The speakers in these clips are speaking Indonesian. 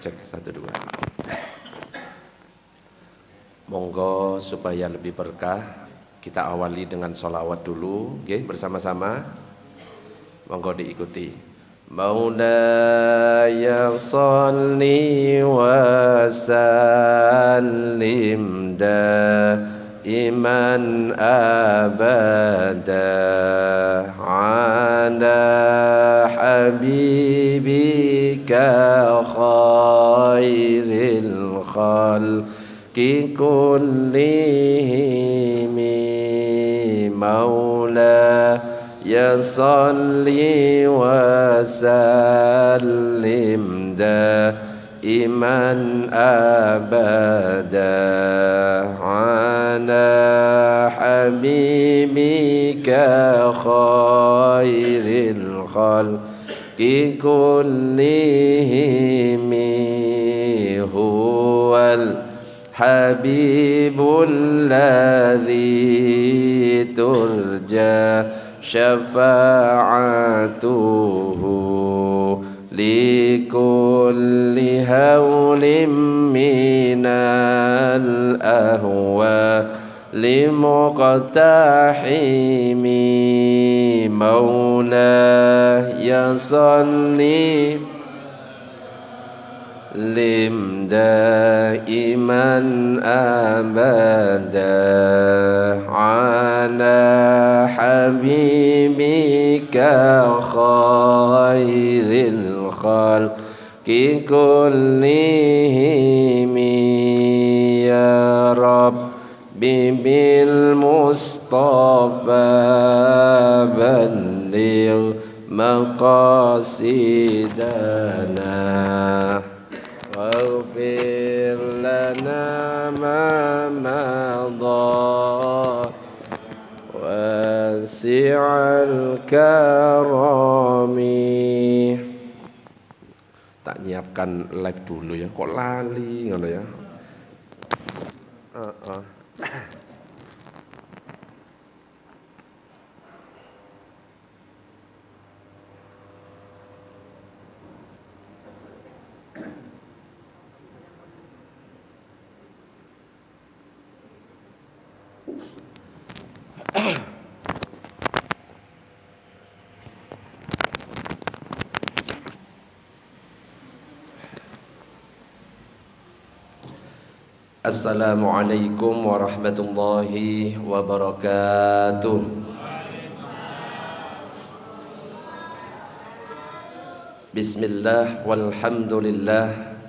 Cek 1 2. Monggo supaya lebih berkah, kita awali dengan sholawat dulu, okay, bersama-sama. Monggo diikuti. Maulaya sholli wa sallim daiman abada ala habibika khairil khalqi kullihim maula ya salli wa sallim daiman abada ala habibika khairil khalqi kullihim huwal habibul ladzi turja syafa'atuhu likulli hawlim minal ahwa limuqtahimi maula ya salli lim daiman abada ala habibika khairil khalqi kullihim ya rabbi bil mustafa balligh maqasidana واغفر لنا ما مضى واسع الكرم. Tak nyiapkan live dulu ya, kok lali ngono ya. Assalamualaikum warahmatullahi wabarakatuh. Bismillah walhamdulillah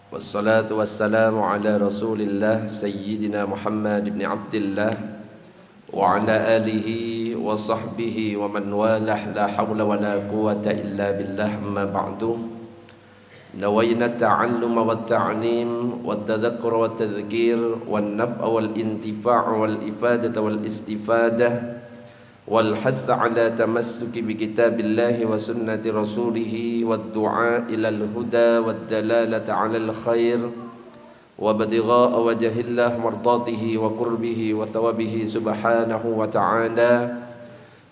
wassalatu wassalamu ala rasulillah sayyidina Muhammad ibn Abdillah wa ala alihi wa sahbihi wa man walah la hawla wa la quwata illa billah amma ba'du. نوينا التعلم والتعليم والتذكر والتذكير والنفع والانتفاع والإفادة والاستفادة والحث على تمسك بكتاب الله وسنة رسوله والدعاء إلى الهدى والدلالة على الخير وابتغاء وجه الله مرضاته وقربه وثوابه سبحانه وتعالى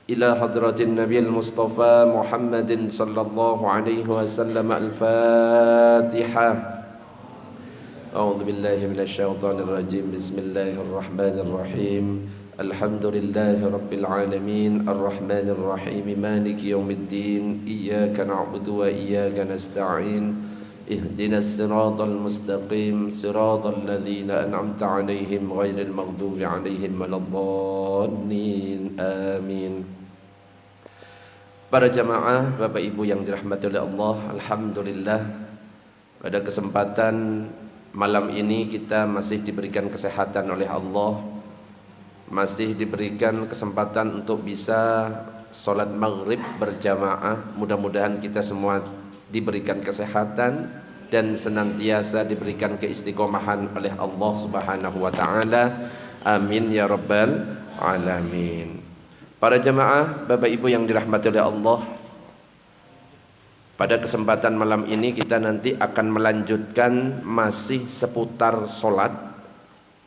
إلى حضرة النبي المصطفى محمد صلى الله عليه وسلم. الفاتحة. أعوذ بالله من الشيطان الرجيم. بسم الله الرحمن الرحيم. الحمد لله رب العالمين الرحمن الرحيم مالك يوم الدين إياك نعبد وإياك نستعين اهدنا الصراط المستقيم صراط الذين أنعمت عليهم غير المغضوب عليهم ولا الضالين آمين. Para jamaah, Bapak Ibu yang dirahmati oleh Allah, alhamdulillah pada kesempatan malam ini kita masih diberikan kesehatan oleh Allah, masih diberikan kesempatan untuk bisa sholat maghrib berjamaah. Mudah-mudahan kita semua diberikan kesehatan dan senantiasa diberikan keistiqomahan oleh Allah Subhanahu wa taala. Amin ya rabbal alamin. Para jamaah, Bapak Ibu yang dirahmati oleh Allah, pada kesempatan malam ini kita nanti akan melanjutkan masih seputar sholat.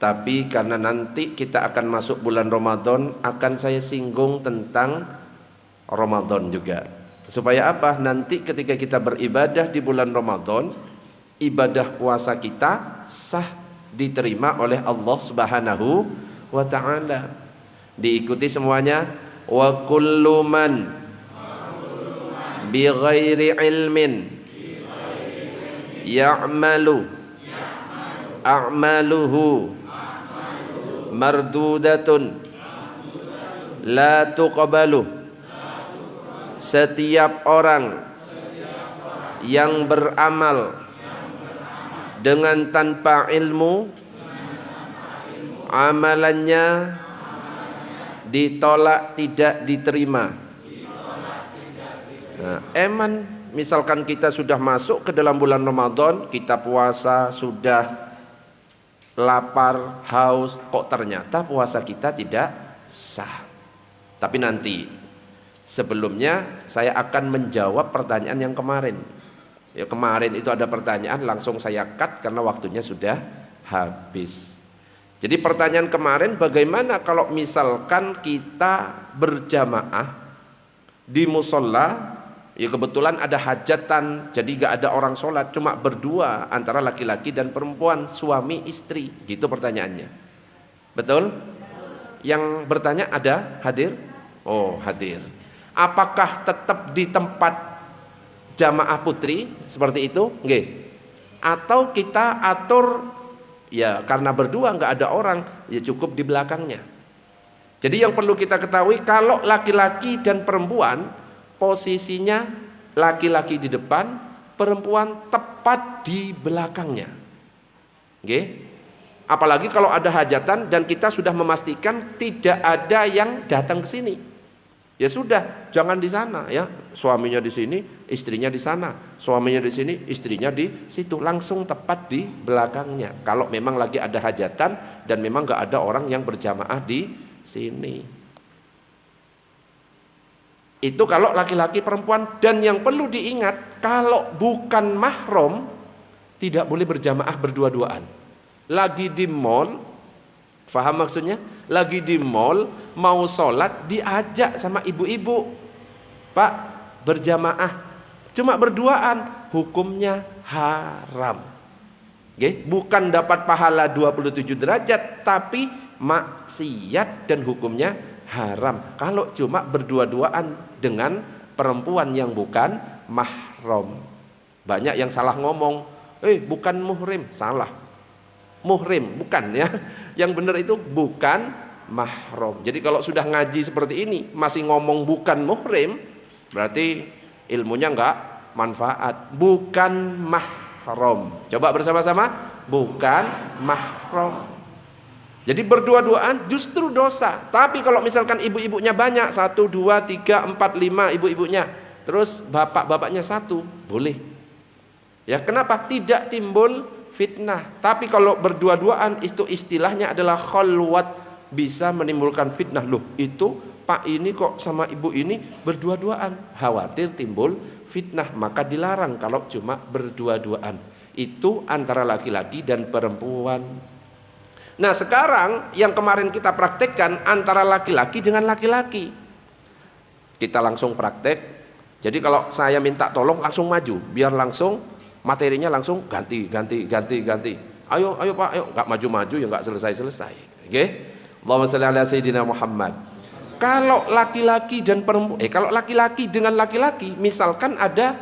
Tapi karena nanti kita akan masuk bulan Ramadan, akan saya singgung tentang Ramadan juga. Supaya apa? Nanti ketika kita beribadah di bulan Ramadan, ibadah puasa kita sah diterima oleh Allah Subhanahu wa taala. Diikuti semuanya. Wa kullu man bi ghairi ilmin ya'malu a'maluhu mardudatun la tuqbalu. Setiap orang yang beramal dengan tanpa ilmu, amalannya ditolak, tidak diterima. Nah, misalkan kita sudah masuk ke dalam bulan Ramadan, kita puasa, sudah lapar, haus, kok ternyata puasa kita tidak sah. Tapi nanti, sebelumnya saya akan menjawab pertanyaan yang kemarin. Ya, kemarin itu ada pertanyaan, langsung saya cut karena waktunya sudah habis. Jadi pertanyaan kemarin, bagaimana kalau misalkan kita berjamaah di musola, ya kebetulan ada hajatan, jadi gak ada orang sholat, cuma berdua antara laki-laki dan perempuan, suami istri, gitu pertanyaannya. Betul? Yang bertanya ada hadir? Oh, hadir. Apakah tetap di tempat jamaah putri seperti itu? Nggih. Atau kita atur, ya karena berdua nggak ada orang, ya cukup di belakangnya. Jadi yang perlu kita ketahui, kalau laki-laki dan perempuan posisinya laki-laki di depan, perempuan tepat di belakangnya. Nggih. Apalagi kalau ada hajatan dan kita sudah memastikan tidak ada yang datang ke sini. Ya sudah, jangan di sana ya. Suaminya di sini, istrinya di sana. Suaminya di sini, istrinya di situ. Langsung tepat di belakangnya. Kalau memang lagi ada hajatan dan memang nggak ada orang yang berjamaah di sini. Itu kalau laki-laki perempuan. Dan yang perlu diingat, kalau bukan mahram tidak boleh berjamaah berdua-duaan. Lagi di mall, faham maksudnya? Lagi di mall, mau sholat, diajak sama ibu-ibu, Pak, berjamaah, cuma berduaan, hukumnya haram. Oke? Bukan dapat pahala 27 derajat, tapi maksiat dan hukumnya haram. Kalau cuma berdua-duaan dengan perempuan yang bukan mahram. Banyak yang salah ngomong, bukan muhrim, salah. Muhrim, bukan ya. Yang benar itu bukan mahram. Jadi kalau sudah ngaji seperti ini masih ngomong bukan muhrim, berarti ilmunya enggak manfaat. Bukan mahram. Coba bersama-sama, bukan mahram. Jadi berdua-duaan justru dosa. Tapi kalau misalkan ibu-ibunya banyak, 1, 2, 3, 4, 5 ibu-ibunya, terus bapak-bapaknya 1, boleh. Ya, kenapa? Tidak timbul fitnah. Tapi kalau berdua-duaan, itu istilahnya adalah khalwat, bisa menimbulkan fitnah. Loh, itu Pak ini kok sama ibu ini berdua-duaan, khawatir timbul fitnah, maka dilarang kalau cuma berdua-duaan. Itu antara laki-laki dan perempuan. Nah, sekarang yang kemarin kita praktekkan antara laki-laki dengan laki-laki. Kita langsung praktek. Jadi kalau saya minta tolong langsung maju, biar langsung materinya langsung ganti. Ayo Pak, ayo. Enggak maju-maju ya enggak selesai-selesai. Oke? Allahumma shalli ala sayyidina Muhammad. Kalau laki-laki dan perempuan, kalau laki-laki dengan laki-laki, misalkan ada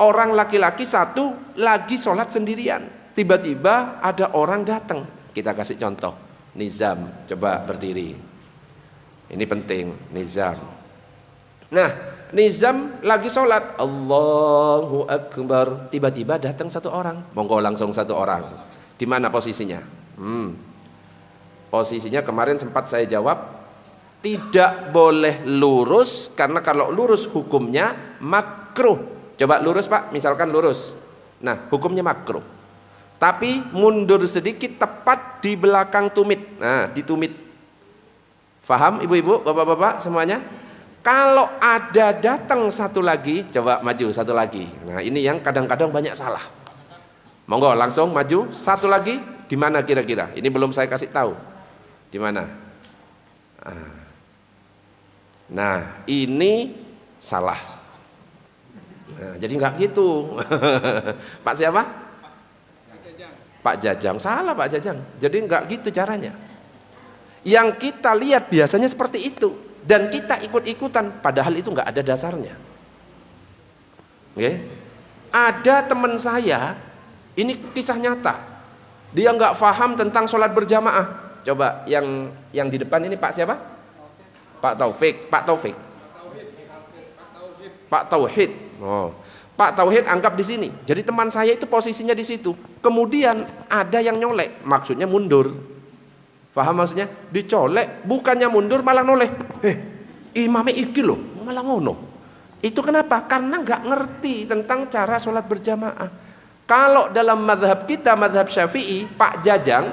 orang laki-laki satu lagi sholat sendirian, tiba-tiba ada orang datang. Kita kasih contoh. Nizam, coba berdiri. Ini penting, Nizam. Nah, Nizam lagi sholat, Allahu Akbar. Tiba-tiba datang satu orang. Monggo langsung satu orang. Di mana posisinya? Posisinya kemarin sempat saya jawab, tidak boleh lurus, karena kalau lurus hukumnya makruh. Coba lurus Pak, misalkan lurus. Nah, hukumnya makruh. Tapi mundur sedikit tepat di belakang tumit. Nah, di tumit. Faham ibu-ibu, bapak-bapak semuanya? Kalau ada datang satu lagi, coba maju satu lagi. Nah, ini yang kadang-kadang banyak salah. Monggo langsung maju satu lagi. Di mana kira-kira? Ini belum saya kasih tahu. Di mana? Nah, ini salah. Nah, jadi nggak gitu. Pak siapa? Pak Jajang, salah Pak Jajang. Jadi enggak gitu caranya. Yang kita lihat biasanya seperti itu dan kita ikut-ikutan padahal itu enggak ada dasarnya. Oke? Ada teman saya, ini kisah nyata. Dia enggak paham tentang sholat berjamaah. Coba yang di depan ini Pak siapa? Pak Taufik. Pak Tauhid. Oh. Pak Tauhid anggap di sini. Jadi teman saya itu posisinya di situ. Kemudian ada yang nyolek, maksudnya mundur. Paham maksudnya? Dicolek, bukannya mundur malah noleh. Imamnya iki loh, malah ngono. Itu kenapa? Karena nggak ngerti tentang cara sholat berjamaah. Kalau dalam mazhab kita, mazhab Syafi'i, Pak Jajang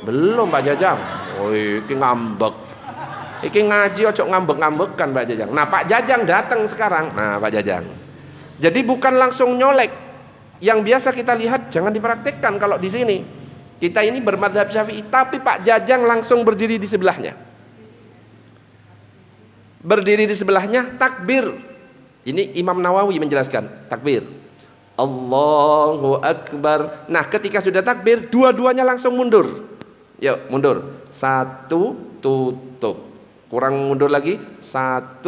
belum Pak Jajang. Oh, iki ngambek. Iki ngaji ojo ngambek-ngambekan Pak Jajang. Nah, Pak Jajang datang sekarang. Nah, Pak Jajang. Jadi bukan langsung nyolek. Yang biasa kita lihat jangan dipraktikkan kalau di sini. Kita ini bermadzhab Syafi'i, tapi Pak Jajang langsung berdiri di sebelahnya. Berdiri di sebelahnya takbir. Ini Imam Nawawi menjelaskan, takbir. Allahu Akbar. Nah, ketika sudah takbir, dua-duanya langsung mundur. Yuk, mundur. 1 tutup. Kurang mundur lagi. 1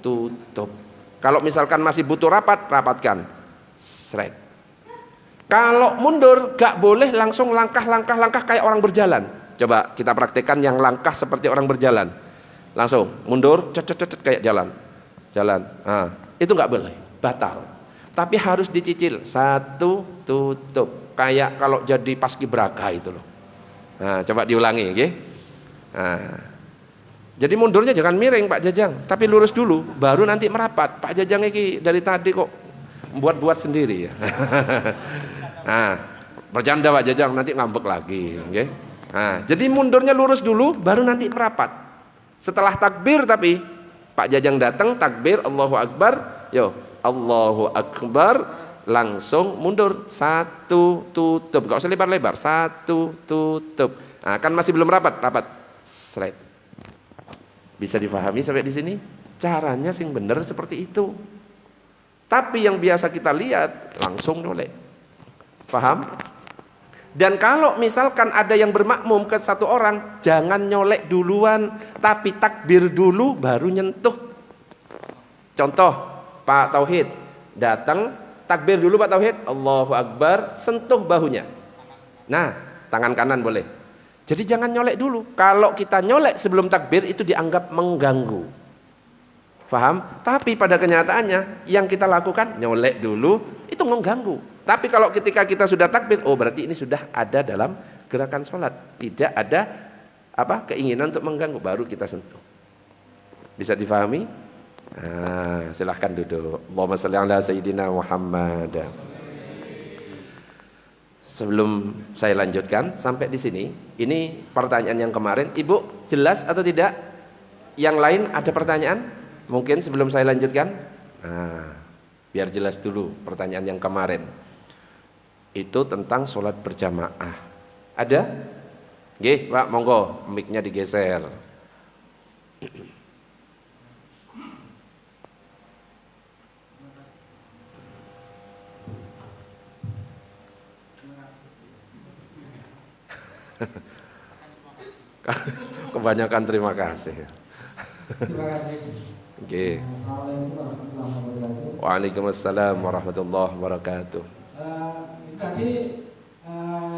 tutup. Kalau misalkan masih butuh rapat, rapatkan. Sret. Kalau mundur, gak boleh langsung langkah kayak orang berjalan. Coba kita praktekkan yang langkah seperti orang berjalan. Langsung mundur, cet kayak jalan. Nah, itu gak boleh, batal. Tapi harus dicicil. 1 tutup. Kayak kalau jadi paskibraka itu loh. Nah, coba diulangi, oke? Nah. Jadi mundurnya jangan miring Pak Jajang, tapi lurus dulu, baru nanti merapat. Pak Jajang ini dari tadi kok buat sendiri ya. Nah, bercanda Pak Jajang, nanti ngambek lagi. Okay? Nah, jadi mundurnya lurus dulu, baru nanti merapat. Setelah takbir tapi Pak Jajang datang, takbir, Allahu Akbar, yo, Allahu Akbar, langsung mundur. 1 tutup, gak usah lebar-lebar. 1 tutup. Nah, kan masih belum rapat. Seret. Bisa difahami sampai di sini? Caranya sing bener seperti itu. Tapi yang biasa kita lihat langsung nyolek. Paham? Dan kalau misalkan ada yang bermakmum ke satu orang, jangan nyolek duluan, tapi takbir dulu baru nyentuh. Contoh, Pak Tauhid datang, takbir dulu Pak Tauhid, Allahu Akbar, sentuh bahunya. Nah, tangan kanan boleh. Jadi jangan nyolek dulu. Kalau kita nyolek sebelum takbir itu dianggap mengganggu. Paham? Tapi pada kenyataannya yang kita lakukan nyolek dulu itu mengganggu. Tapi kalau ketika kita sudah takbir, oh berarti ini sudah ada dalam gerakan sholat. Tidak ada keinginan untuk mengganggu, baru kita sentuh. Bisa difahami? Nah, silahkan duduk. Allahumma shalli ala sayyidina Muhammad. Sebelum saya lanjutkan sampai di sini, ini pertanyaan yang kemarin, Ibu jelas atau tidak? Yang lain ada pertanyaan? Mungkin sebelum saya lanjutkan? Nah, biar jelas dulu pertanyaan yang kemarin. Itu tentang sholat berjamaah. Ada? Nggih, Pak, monggo mic-nya digeser. Kebanyakan terima kasih. Terima kasih. Oke. Waalaikumsalam warahmatullahi wabarakatuh. Tadi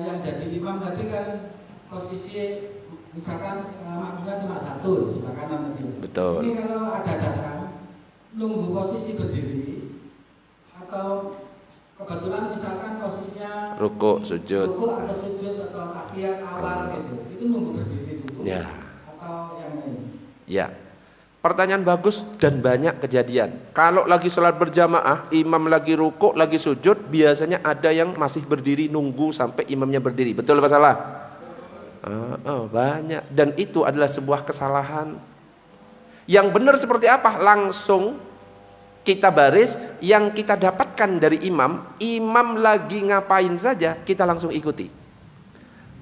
yang jadi imam tadi kan posisi misalkan makmumnya cuma 1 sebelah kanan tadi. Betul. Ini kalau ada datang nunggu posisi berdiri atau kebetulan misalkan posisinya ruku, sujud. Ruku atau sujud atau tahiyat awal gitu. Itu nunggu berdiri dulu. Ya. Atau yang lain. Ya. Pertanyaan bagus dan banyak kejadian. Kalau lagi sholat berjamaah, imam lagi ruku, lagi sujud, biasanya ada yang masih berdiri nunggu sampai imamnya berdiri. Betul apa salah? Banyak. Dan itu adalah sebuah kesalahan. Yang benar seperti apa? Langsung kita baris, yang kita dapatkan dari imam lagi ngapain saja, kita langsung ikuti.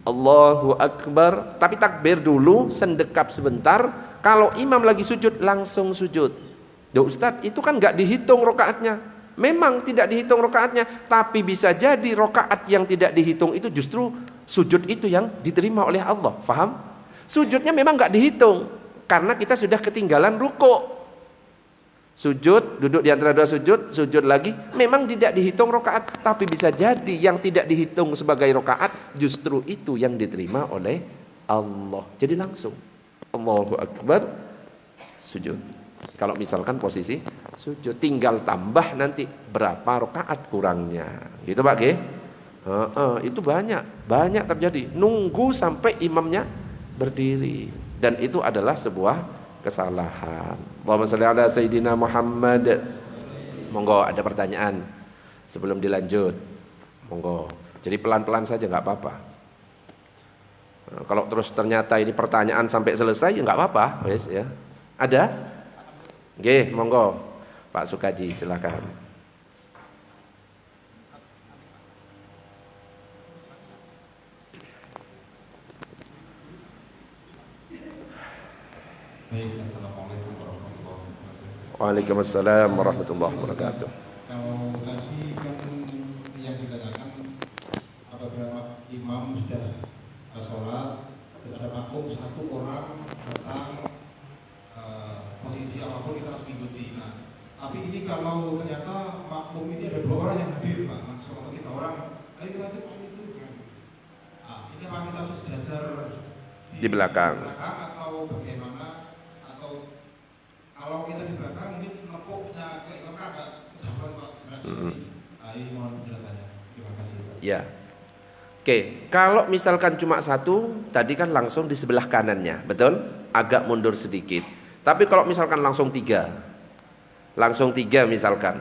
Allahu Akbar, tapi takbir dulu, sendekap sebentar. Kalau imam lagi sujud, langsung sujud. Ya Ustadz, itu kan gak dihitung rakaatnya. memang tidak dihitung rakaatnya, tapi bisa jadi rakaat yang tidak dihitung itu justru sujud itu yang diterima oleh Allah. Faham? Sujudnya memang nggak dihitung karena kita sudah ketinggalan ruku. Sujud, duduk di antara dua sujud, sujud lagi, memang tidak dihitung rakaat, tapi bisa jadi yang tidak dihitung sebagai rakaat justru itu yang diterima oleh Allah. Jadi langsung Allahu Akbar, sujud. Kalau misalkan posisi sujud, tinggal tambah nanti berapa rakaat kurangnya, gitu Pak G. Itu banyak terjadi. Nunggu sampai imamnya berdiri, dan itu adalah sebuah kesalahan. Allahumma shalli ala Sayyidina Muhammad. Monggo ada pertanyaan sebelum dilanjut. Monggo. Jadi pelan-pelan saja nggak apa-apa. Kalau terus ternyata ini pertanyaan sampai selesai ya nggak apa-apa, wes ya. Ada? Nggih, monggo. Pak Sukaji silakan. Baik, assalamualaikum warahmatullahi wabarakatuh. Waalaikumsalam warahmatullahi wabarakatuh. Kalau tadi kan yang dikatakan apabila imam sudah sholat, ada makmum satu orang datang posisi apapun kita harus mengikuti. Nah, tapi ini kalau ternyata makmum ini ada dua orang yang hadir, Pak, langsung atau kita orang, ayo kita itu. Nah, ini apa kita harus sejajar Di belakang atau bagaimana? Kalau kita di belakang mungkin nepuknya kayak agak jauhan Pak. Ini mohon penjelasannya. Terima kasih Pak. Ya. Oke, kalau misalkan cuma satu, tadi kan langsung di sebelah kanannya, betul? Agak mundur sedikit. Tapi kalau misalkan langsung tiga misalkan,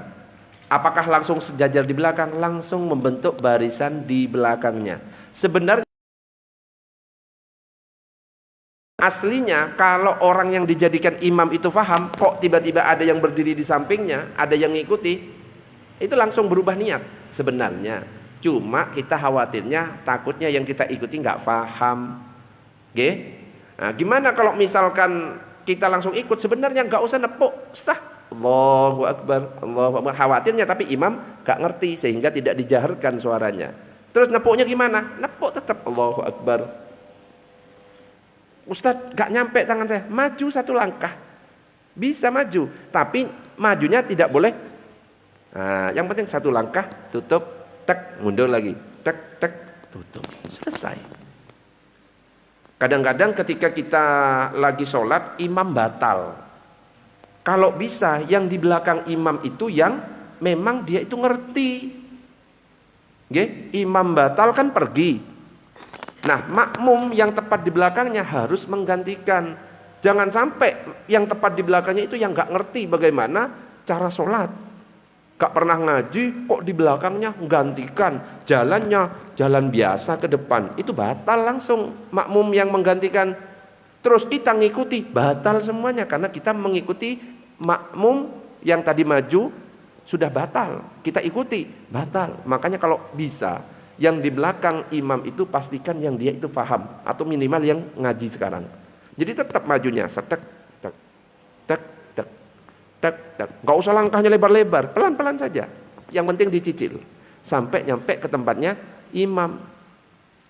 apakah langsung sejajar di belakang? Langsung membentuk barisan di belakangnya. Sebenarnya aslinya kalau orang yang dijadikan imam itu paham, kok tiba-tiba ada yang berdiri di sampingnya, ada yang ngikuti, itu langsung berubah niat sebenarnya. Cuma kita khawatirnya, takutnya yang kita ikuti nggak paham. Oke? Nah, gimana kalau misalkan kita langsung ikut, sebenarnya nggak usah nepuk, sah. Allahu Akbar, Allahu Akbar. Khawatirnya tapi imam nggak ngerti sehingga tidak dijaharkan suaranya. Terus nepuknya gimana? Nepuk tetap Allahu Akbar. Ustadz gak nyampe tangan saya, maju satu langkah, bisa maju, tapi majunya tidak boleh. Nah, yang penting satu langkah, tutup, tek, mundur lagi, tek, tek, tutup, selesai. Kadang-kadang ketika kita lagi sholat, imam batal. Kalau bisa, yang di belakang imam itu yang memang dia itu ngerti. Imam batal kan pergi. Nah, makmum yang tepat di belakangnya harus menggantikan. Jangan sampai yang tepat di belakangnya itu yang gak ngerti bagaimana cara sholat, gak pernah ngaji, kok di belakangnya menggantikan, jalannya jalan biasa ke depan, itu batal langsung makmum yang menggantikan. Terus kita ngikuti, batal semuanya karena kita mengikuti makmum yang tadi maju sudah batal, kita ikuti, batal. Makanya kalau bisa yang di belakang imam itu pastikan yang dia itu paham atau minimal yang ngaji sekarang. Jadi tetap majunya setek, tek, tek, tek, tek, tek. Gak usah langkahnya lebar-lebar, pelan-pelan saja. Yang penting dicicil sampai nyampe ke tempatnya imam.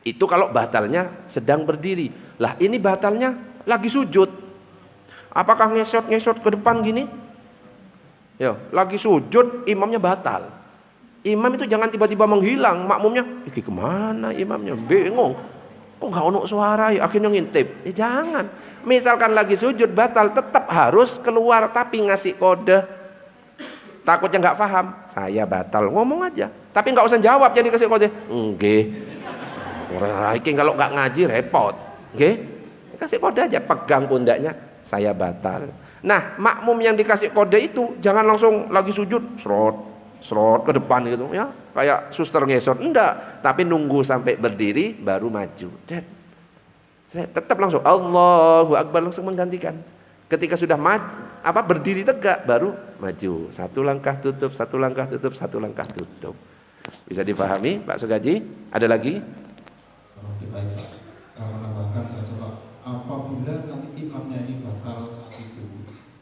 Itu kalau batalnya sedang berdiri. Lah ini batalnya lagi sujud. Apakah ngesot-ngesot ke depan gini? Yo, lagi sujud imamnya batal. Imam itu jangan tiba-tiba menghilang, makmumnya, iki kemana imamnya, bingung, kok gak ono suara ya, akhirnya ngintip. Jangan, misalkan lagi sujud batal, tetap harus keluar, tapi ngasih kode. Takutnya gak paham, saya batal, ngomong aja, tapi gak usah jawab, jadi kasih kode. Nggih, kalau gak ngaji repot. Nggih, kasih kode aja, pegang pundaknya, saya batal. Nah, makmum yang dikasih kode itu jangan langsung lagi sujud serot ke depan gitu ya, kayak suster ngesot, enggak, tapi nunggu sampai berdiri baru maju. Tetap langsung Allahu Akbar, langsung menggantikan. Ketika sudah berdiri tegak baru maju, satu langkah tutup, satu langkah tutup, satu langkah tutup. Bisa dipahami Pak Sugaji? Ada lagi? Menambahkan saya coba, apabila nanti imamnya ini batal saat itu,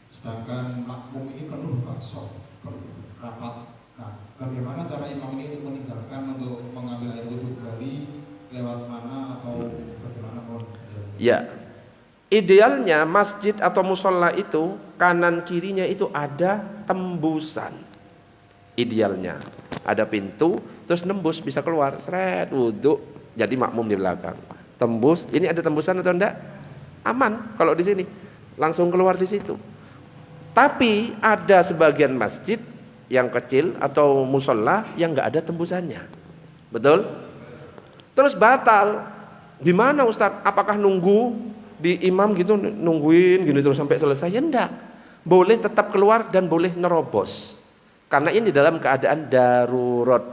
sedangkan makmum ini penuh Pak, penuh rapat. Nah, lewat mana atau bagaimana kalau Ya, idealnya masjid atau musola itu kanan kirinya itu ada tembusan. Idealnya ada pintu, terus nembus bisa keluar, seret wudhu, jadi makmum di belakang. Tembus, ini ada tembusan atau enggak? Aman kalau di sini, langsung keluar di situ. Tapi ada sebagian masjid yang kecil atau musola yang enggak ada tembusannya, betul? Terus batal. Gimana Ustaz? Apakah nunggu di imam gitu, nungguin gini terus sampai selesai? Ya enggak. Boleh tetap keluar dan boleh nerobos. Karena ini dalam keadaan darurat.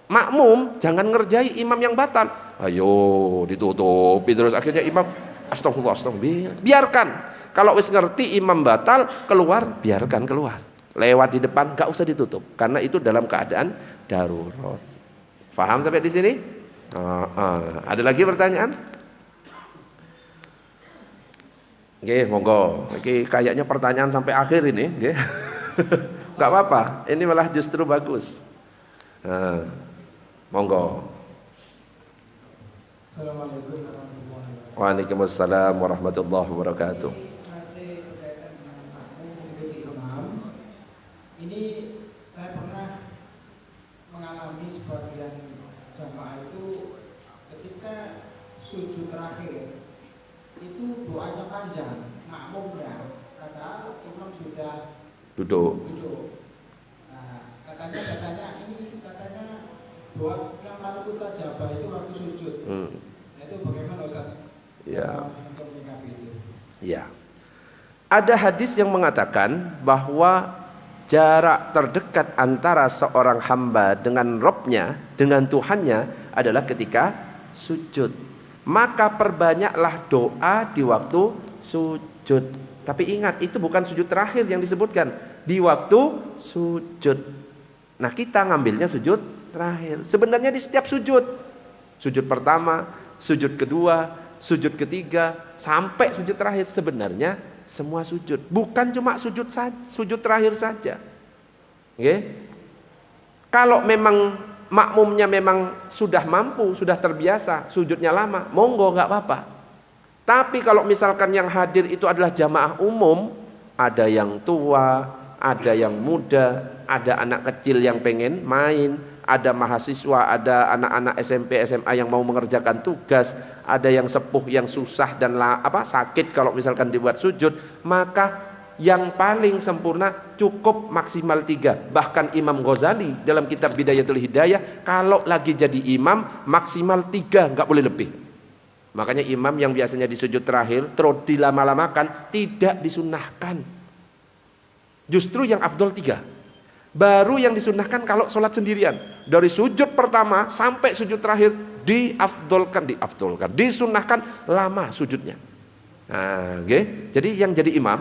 Makmum jangan ngerjai imam yang batal. Ayo ditutupi terus akhirnya imam astagfirullah. Biarkan. Kalau wis ngerti imam batal keluar, biarkan keluar. Lewat di depan enggak usah ditutup karena itu dalam keadaan darurat. Faham sampai di sini? Ada lagi pertanyaan? Oke, monggo. Oke, kayaknya pertanyaan sampai akhir ini, oke. Enggak apa-apa. Ini malah justru bagus. Monggo. Assalamualaikum warahmatullahi wabarakatuh. Waalaikumsalam warahmatullahi wabarakatuh. Masih berkaitan dengan makmum mengikuti imam. Ini saya pernah mengalami sebagian jamaah itu ketika sujud terakhir itu doanya panjang, makmumnya padahal imam sudah Duduk. Nah, katanya doa yang paling mustajabah itu waktu sujud. Nah, itu bagaimana Ustaz? Ya. Untuk menyikapi itu. Ya. Ada hadis yang mengatakan bahwa jarak terdekat antara seorang hamba dengan Robnya, dengan Tuhannya adalah ketika sujud. Maka perbanyaklah doa di waktu sujud. Tapi ingat, itu bukan sujud terakhir yang disebutkan, di waktu sujud. Nah, kita ngambilnya sujud terakhir. Sebenarnya di setiap sujud. Sujud pertama, sujud kedua, sujud ketiga, sampai sujud terakhir sebenarnya semua sujud. Bukan cuma sujud terakhir saja. Okay? Kalau memang makmumnya memang sudah mampu, sudah terbiasa, sujudnya lama, monggo nggak apa-apa. Tapi kalau misalkan yang hadir itu adalah jamaah umum, ada yang tua, ada yang muda, ada anak kecil yang pengen main, ada mahasiswa, ada anak-anak SMP, SMA yang mau mengerjakan tugas, ada yang sepuh yang susah dan sakit kalau misalkan dibuat sujud, maka yang paling sempurna cukup maksimal 3. Bahkan Imam Ghazali dalam kitab Bidayatul Hidayah kalau lagi jadi imam maksimal 3, nggak boleh lebih. Makanya imam yang biasanya di sujud terakhir terus dilama-lamakan tidak disunnahkan. Justru yang afdol 3. Baru yang disunnahkan kalau sholat sendirian. Dari sujud pertama sampai sujud terakhir diafdolkan, disunnahkan lama sujudnya. Nah, okay. Jadi yang jadi imam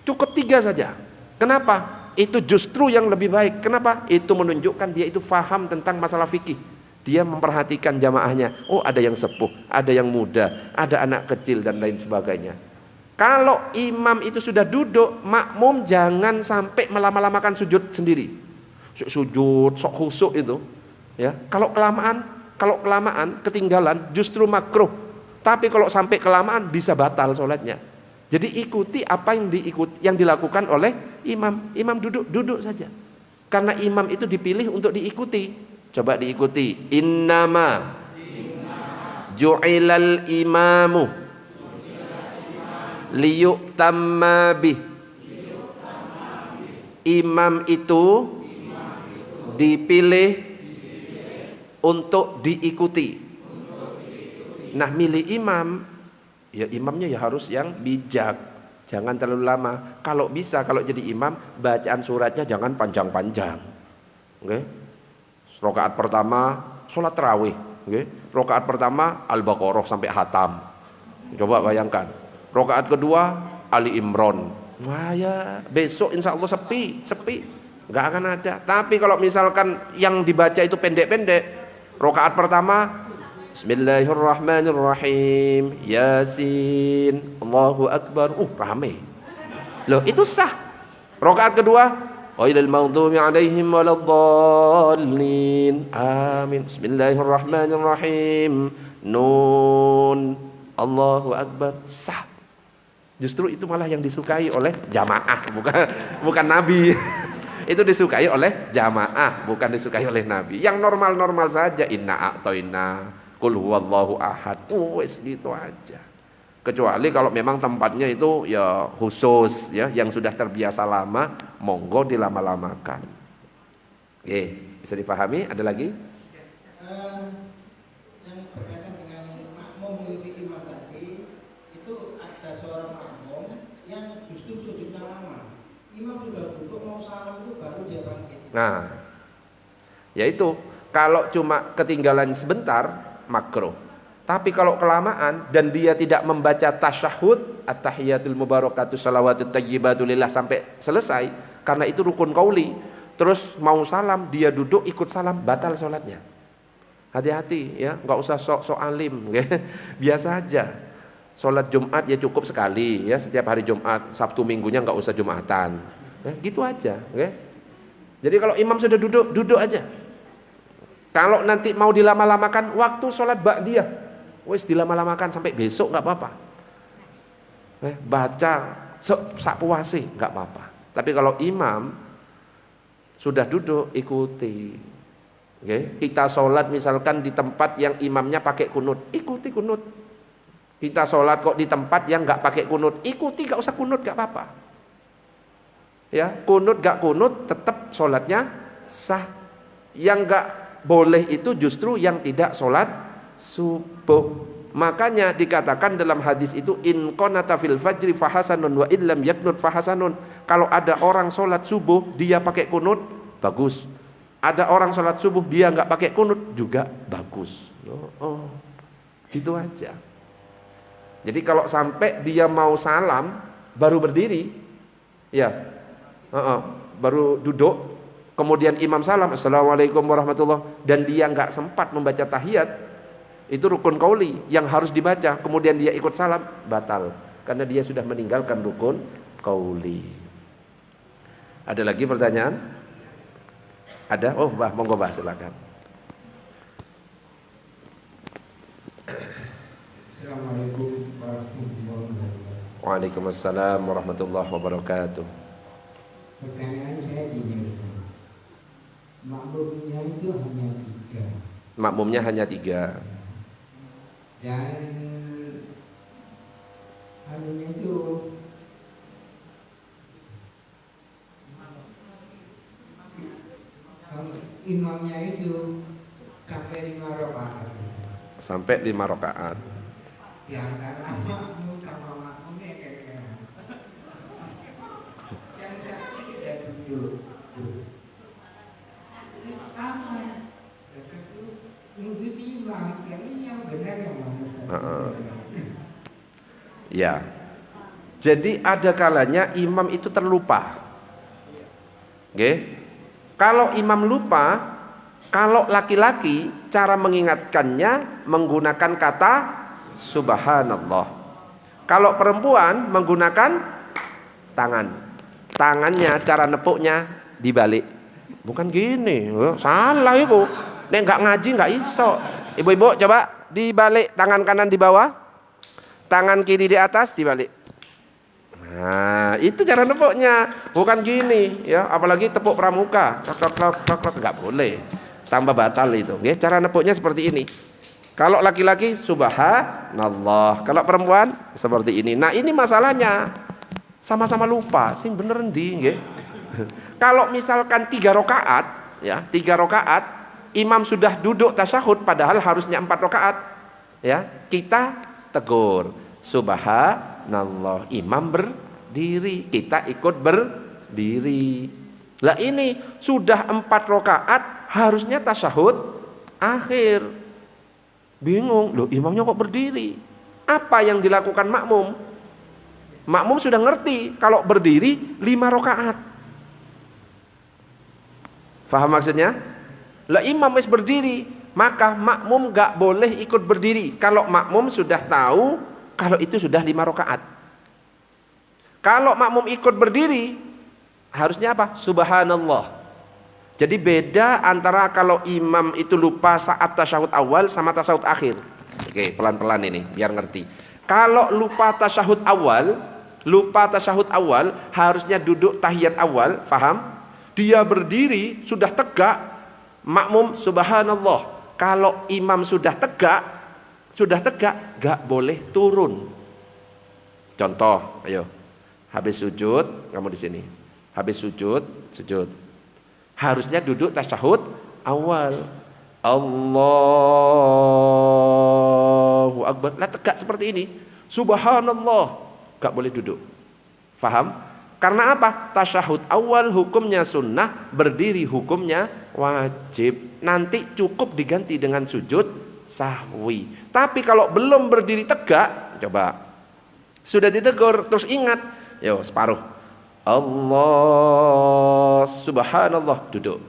cukup 3 saja. Kenapa? Itu justru yang lebih baik. Kenapa? Itu menunjukkan dia itu faham tentang masalah fikih. Dia memperhatikan jamaahnya. Oh, ada yang sepuh, ada yang muda, ada anak kecil dan lain sebagainya. Kalau imam itu sudah duduk, makmum jangan sampai melama-lamakan sujud sendiri. Sujud sok khusyuk itu, ya. Kalau kelamaan ketinggalan justru makruh. Tapi kalau sampai kelamaan bisa batal sholatnya. Jadi ikuti apa yang dilakukan oleh imam. Imam duduk saja. Karena imam itu dipilih untuk diikuti. Coba diikuti. Innama ju'ilal imamu liyu'tamma bih. Imam itu dipilih untuk diikuti. Nah, milih imam, ya imamnya ya harus yang bijak. Jangan terlalu lama. Kalau bisa, kalau jadi imam, bacaan suratnya jangan panjang-panjang. Oke? Rakaat pertama sholat tarawih, okay? Rakaat pertama Al-Baqarah sampai hatam. Coba bayangkan. Rakaat kedua Ali Imran. Wah ya, besok insya Allah sepi, nggak akan ada. Tapi kalau misalkan yang dibaca itu pendek-pendek, rakaat pertama Bismillahirrahmanirrahim, Yasin, Allahu Akbar, rame. Loh itu sah. Rakaat kedua ghairil maghdubi 'alaihim waladdallin. Amin. Bismillahirrahmanirrahim. Nun. Allahu akbar. Sah. Justru itu malah yang disukai oleh jamaah, bukan Nabi. Itu disukai oleh jamaah, bukan disukai oleh Nabi. Yang normal-normal saja, inna a'toina, qul huwallahu ahad, wes gitu aja. Kecuali kalau memang tempatnya itu ya khusus ya, yang sudah terbiasa lama, monggo dilama-lamakan. Oke, bisa dipahami? Ada lagi? Yang berkaitan dengan makmum mengikuti imam tadi, itu ada seorang makmum yang justru sujudnya lama. Imam sudah duduk mau salam itu baru dia bangkit. Nah, yaitu kalau cuma ketinggalan sebentar makruh. Tapi kalau kelamaan dan dia tidak membaca tasyahud, at-tahiyatul mubarakatuh salawatut thayyibatu lillah sampai selesai, karena itu rukun qauli. Terus mau salam, dia duduk ikut salam, batal sholatnya. Hati-hati ya, nggak usah sok alim, ya. Biasa aja. Sholat Jumat ya cukup sekali ya, setiap hari Jumat. Sabtu Minggunya nggak usah Jumatan, ya, gitu aja. Ya. Jadi kalau imam sudah duduk, duduk aja. Kalau nanti mau dilama-lamakan, waktu sholat ba'diyah, wes dilama-lamakan sampai besok nggak apa-apa. Baca sapuasi nggak apa-apa. Tapi kalau imam sudah duduk, ikuti. Okay. Kita sholat misalkan di tempat yang imamnya pakai kunut, ikuti kunut. Kita sholat kok di tempat yang nggak pakai kunut, ikuti, nggak usah kunut, nggak apa-apa. Ya, kunut nggak kunut, tetap sholatnya sah. Yang nggak boleh itu justru yang tidak sholat subuh. Makanya dikatakan dalam hadis itu, in qanata fil fajri fahasanun wa illam yaknut fahasanun. Kalau ada orang sholat subuh dia pakai kunut, bagus. Ada orang sholat subuh dia nggak pakai kunut, juga bagus. Oh, gitu aja. Jadi kalau sampai dia mau salam baru berdiri, ya, baru duduk, kemudian imam salam, assalamualaikum warahmatullahi, dan dia nggak sempat membaca tahiyat, itu rukun qauli yang harus dibaca, kemudian dia ikut salam, batal, karena dia sudah meninggalkan rukun qauli. Ada lagi pertanyaan? Ada? Oh, Mbah, monggo Mbah, silakan. Assalamualaikum warahmatullahi wabarakatuh. Waalaikumsalam warahmatullahi wabarakatuh. Pertanyaan saya gini, makmumnya itu hanya 3. Makmumnya hanya 3. Dan anunya itu imamnya itu sampai 5 rakaat. Sampai 5 rakaat. Ya karena makmum sama makmumnya kayak yang satu tidak duduk. Apa? Itu menurut imam yang benar yang mana? Ya. Jadi ada kalanya imam itu terlupa. Oke. Kalau imam lupa, kalau laki-laki cara mengingatkannya menggunakan kata subhanallah. Kalau perempuan menggunakan tangan. Tangannya cara nepuknya dibalik. Bukan gini, salah ibu. Nek nggak ngaji nggak iso. Ibu-ibu coba dibalik, tangan kanan di bawah, tangan kiri di atas, dibalik. Nah, itu cara nepuknya, bukan gini ya, apalagi tepuk pramuka, nggak boleh, tambah batal itu. Ya, cara nepuknya seperti ini. Kalau laki-laki subhanallah, kalau perempuan seperti ini. Nah, ini masalahnya sama-sama lupa, sing bener ndi, nggih. Kalau misalkan 3 rakaat, ya 3 rakaat, imam sudah duduk tasyahud, padahal harusnya 4 rakaat, ya kita tegur subhanallah, imam berdiri, kita ikut berdiri. Lah ini sudah 4 rakaat, harusnya tasyahud akhir. Bingung, loh imamnya kok berdiri? Apa yang dilakukan makmum? Makmum sudah ngerti kalau berdiri 5 rakaat. Faham maksudnya? Lah imam wis berdiri, maka makmum gak boleh ikut berdiri. Kalau makmum sudah tahu kalau itu sudah 5 rakaat. Kalau makmum ikut berdiri, harusnya apa? Subhanallah. Jadi beda antara kalau imam itu lupa saat tasyahud awal sama tasyahud akhir. Oke, pelan-pelan ini biar ngerti. Kalau lupa tasyahud awal harusnya duduk tahiyat awal, paham? Dia berdiri sudah tegak, makmum subhanallah. Kalau imam sudah tegak gak boleh turun. Contoh, ayo. Habis sujud, kamu di sini. Habis sujud. Harusnya duduk tasyahud awal. Allahu Akbar. Lah tegak seperti ini. Subhanallah. Gak boleh duduk. Faham? Karena apa? Tasyahud awal hukumnya sunnah, berdiri hukumnya wajib. Nanti cukup diganti dengan sujud sahwi. Tapi kalau belum berdiri tegak, coba. Sudah ditegur, terus ingat. Yo, separuh. Allah subhanallah, duduk.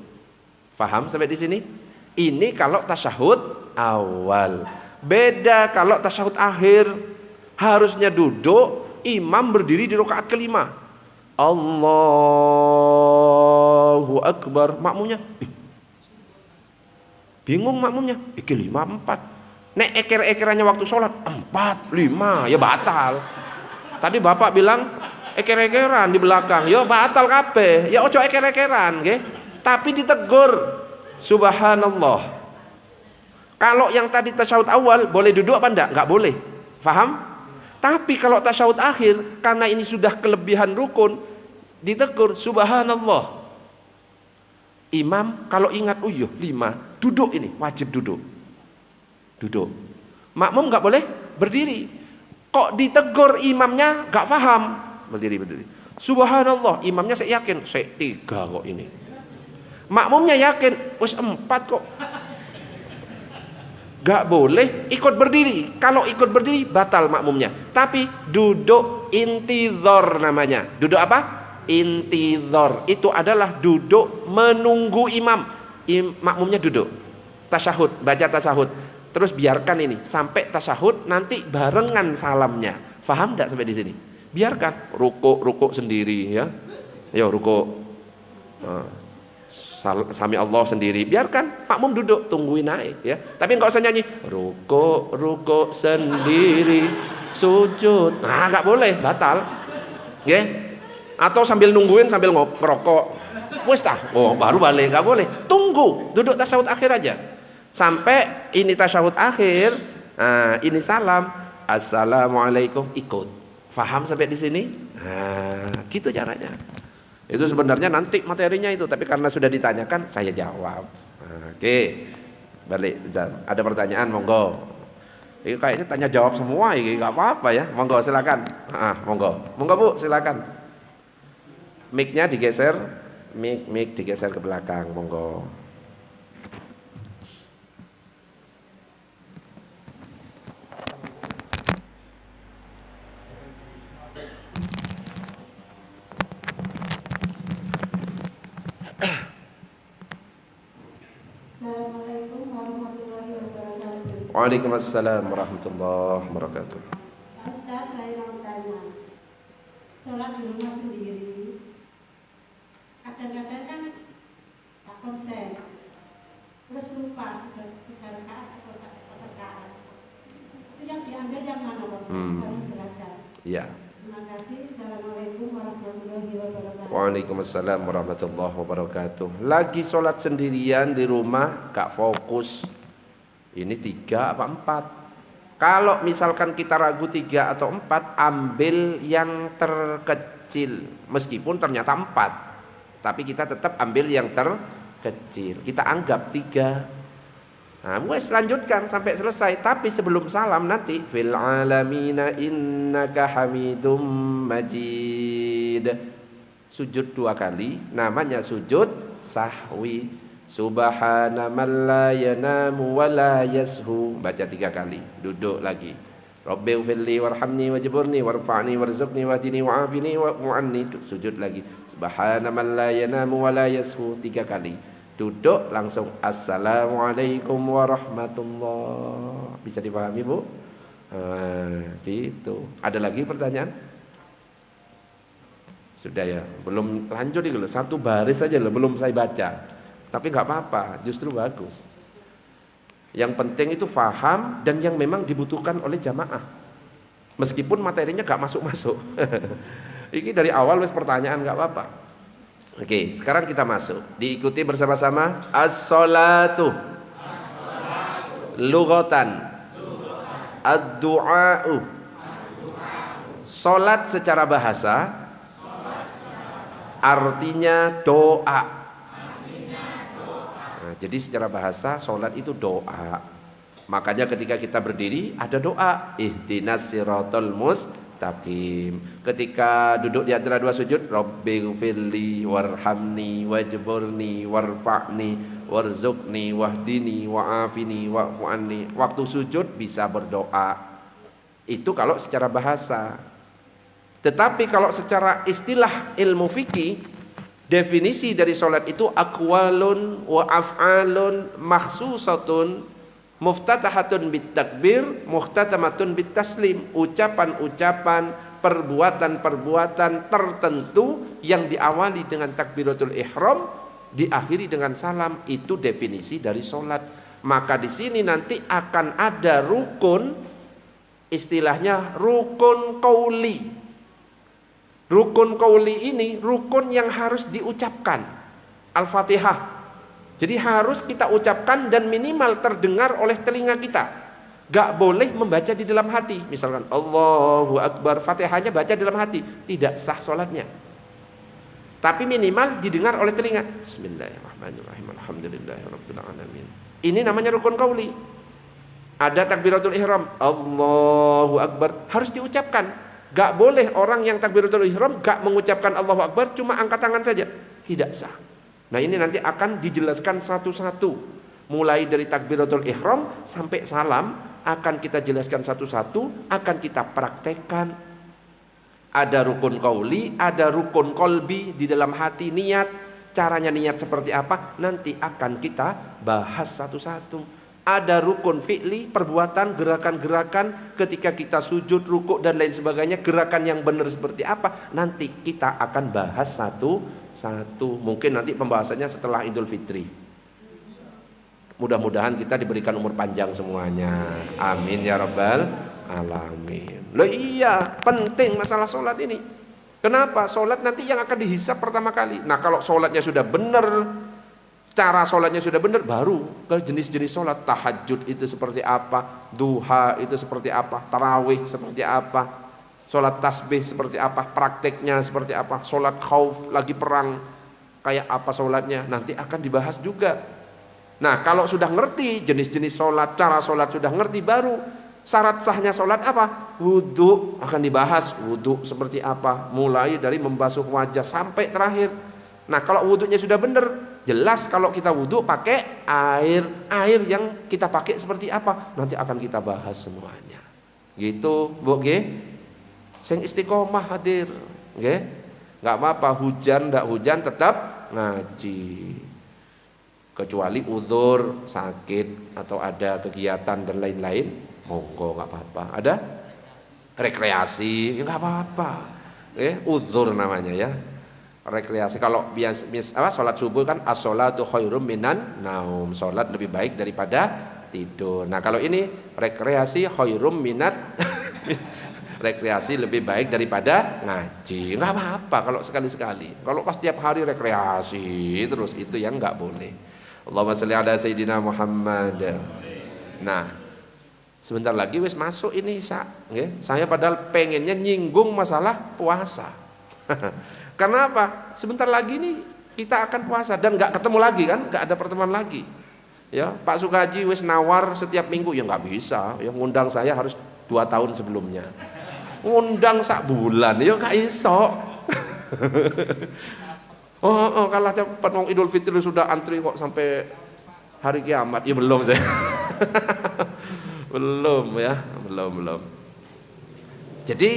Faham sampai di sini? Ini kalau tasyahud awal. Beda kalau tasyahud akhir. Harusnya duduk, imam berdiri di rakaat kelima. Allahu Akbar. Makmumnya bingung makmumnya. Iki 5, 4. Nek eker-ekerannya waktu sholat 4, 5, ya batal. Tadi bapak bilang eker-ekeran di belakang, yo batal kabeh. Ya ojo eker-ekeran, nggih. Tapi ditegur. Subhanallah. Kalau yang tadi tasyahud awal boleh duduk apa enggak? Enggak boleh. Paham? Tapi kalau tasyahud akhir, karena ini sudah kelebihan rukun, ditegur subhanallah. Imam kalau ingat 5, duduk ini, wajib duduk. Duduk. Makmum enggak boleh berdiri. Kok ditegur imamnya enggak paham? Berdiri. Subhanallah, imamnya saya yakin, saya 3 kok ini. Makmumnya yakin, wis 4 kok. Gak boleh ikut berdiri. Kalau ikut berdiri batal makmumnya. Tapi duduk intizor namanya. Duduk apa? Intizor. Itu adalah duduk menunggu imam. Makmumnya duduk. Tasyahud, baca tasyahud. Terus biarkan ini sampai tasyahud, nanti barengan salamnya. Faham enggak sampai di sini? Biarkan rukuk sendiri ya. Yo rukuk. Sami Allah sendiri, biarkan makmum duduk, tungguin naik ya. Tapi enggak usah nyanyi rukuk sendiri, sujud. Nah, enggak boleh, batal. Nggih. Atau sambil nungguin sambil ngerokok. Wes tah, baru balik, enggak boleh. Tunggu, duduk tasyahud akhir aja. Sampai ini tasyahud akhir, nah, ini salam, assalamualaikum, ikut. Faham sampai di sini? Nah, gitu caranya. Itu sebenarnya nanti materinya itu, tapi karena sudah ditanyakan saya jawab. Oke, balik. Ada pertanyaan, monggo. Ini kayaknya tanya jawab semua, ini nggak apa-apa ya. Monggo silakan. Monggo Bu silakan. Mic-nya digeser, mic digeser ke belakang, monggo. Waalaikumsalam warahmatullahi wabarakatuh. Ustaz, saya mau tanya, sholat di rumah sendiri, kadang-kadang kan tak konsen, terus lupa sudah rakaat atau tak rakaat. Itu yang diambil yang mana, Pak? Kami jelaskan. Iya. Terima kasih. Assalamualaikum warahmatullahi wabarakatuh. Waalaikumsalam warahmatullahi wabarakatuh. Lagi sholat sendirian di rumah, gak fokus. Ini 3 apa 4? Kalau misalkan kita ragu 3 atau 4, ambil yang terkecil. Meskipun ternyata 4, tapi kita tetap ambil yang terkecil. Kita anggap 3. Nah, wes lanjutkan sampai selesai. Tapi sebelum salam nanti fil alamina innaka hamidum majid. Sujud 2 kali, namanya sujud sahwi. Subhana man la yanamu wa la yashu. Baca 3 kali, duduk lagi. Rabbighfirli warhamni wajburni warfa'ni warzuqni wahdini wa'afini wa'anni. Sujud lagi. Subhana man la yanamu wa la yashu 3 kali. Duduk langsung assalamualaikum warahmatullah. Bisa dipahami, Bu? Gitu. Ada lagi pertanyaan? Sudah ya, belum lanjut ini loh, satu baris saja loh, belum saya baca. Tapi nggak apa-apa, justru bagus. Yang penting itu faham dan yang memang dibutuhkan oleh jamaah. Meskipun materinya nggak masuk-masuk. Ini dari awal wes pertanyaan nggak apa-apa. Oke, sekarang kita masuk. Diikuti bersama-sama. As-salatu lughatan ad-du'a'u. Salat secara bahasa artinya doa. Nah, jadi secara bahasa salat itu doa. Makanya ketika kita berdiri ada doa, ihdinas siratal mustaqim. Ketika duduk di antara dua sujud, rabbighfirli warhamni wajburni warfa'ni warzuqni wahdini wa'afini wa'fu anni. Waktu sujud bisa berdoa. Itu kalau secara bahasa. Tetapi kalau secara istilah ilmu fikih, definisi dari salat itu aqwalun wa af'alun makhsusatun muftatahatun bitakbir muhtatamatun bitaslim. Ucapan-ucapan, perbuatan-perbuatan tertentu yang diawali dengan takbiratul ihram, diakhiri dengan salam. Itu definisi dari salat. Maka di sini nanti akan ada rukun, istilahnya rukun qauli. Rukun qauli ini rukun yang harus diucapkan. Al-Fatihah. Jadi harus kita ucapkan dan minimal terdengar oleh telinga kita. Gak boleh membaca di dalam hati. Misalkan Allahu Akbar, Fatihahnya baca dalam hati, tidak sah sholatnya. Tapi minimal didengar oleh telinga. Bismillahirrahmanirrahim. Alhamdulillahirabbil alamin. Ini namanya rukun qauli. Ada takbiratul ihram, Allahu Akbar, harus diucapkan. Gak boleh orang yang takbiratul ihram gak mengucapkan Allahu Akbar, cuma angkat tangan saja, tidak sah. Nah ini nanti akan dijelaskan satu-satu. Mulai dari takbiratul ihram sampai salam akan kita jelaskan satu-satu, akan kita praktekkan. Ada rukun qauli, ada rukun qalbi di dalam hati, niat. Caranya niat seperti apa nanti akan kita bahas satu-satu. Ada rukun fi'li, perbuatan, gerakan-gerakan ketika kita sujud, rukuk dan lain sebagainya, gerakan yang benar seperti apa nanti kita akan bahas satu-satu. Mungkin nanti pembahasannya setelah Idul Fitri. Mudah-mudahan kita diberikan umur panjang semuanya. Amin ya rabbal alamin. Loh iya, penting masalah sholat ini. Kenapa? Sholat nanti yang akan dihisab pertama kali. Nah kalau sholatnya sudah benar, cara sholatnya sudah benar, baru ke jenis-jenis sholat. Tahajud itu seperti apa, duha itu seperti apa, tarawih seperti apa, sholat tasbih seperti apa, prakteknya seperti apa, sholat khauf lagi perang kayak apa sholatnya, nanti akan dibahas juga. Nah kalau sudah ngerti jenis-jenis sholat, cara sholat sudah ngerti, baru syarat sahnya sholat apa? Wudhu akan dibahas, wudhu seperti apa, mulai dari membasuh wajah sampai terakhir. Nah kalau wudhunya sudah benar, jelas kalau kita wudhu pakai air yang kita pakai seperti apa, nanti akan kita bahas semuanya. Gitu, Bu G. Sing istiqomah hadir, nggih. Enggak apa-apa hujan ndak hujan tetap ngaji. Kecuali uzur, sakit atau ada kegiatan dan lain-lain, monggo enggak apa-apa. Ada rekreasi, ya enggak apa-apa. Uzur namanya ya. Rekreasi. Kalau biasa sholat subuh kan as-sholatu khairum minan naum, sholat lebih baik daripada tidur. Nah kalau ini rekreasi khairum minat rekreasi lebih baik daripada ngaji. Nggak apa-apa kalau sekali-sekali. Kalau pas tiap hari rekreasi terus, itu yang nggak boleh. Allahumma sholli ala sayyidina Muhammad. Nah sebentar lagi wis masuk ini saya padahal pengennya nyinggung masalah puasa. Karena apa? Sebentar lagi nih kita akan puasa dan nggak ketemu lagi kan, nggak ada pertemuan lagi. Ya, Pak Sukaji wis nawar setiap minggu, ya nggak bisa. Ya ngundang saya harus 2 tahun sebelumnya. Ngundang sak bulan, ya nggak iso. Kalah cepat mau Idul Fitri sudah antri kok sampai hari kiamat. Ya belum saya. belum. Jadi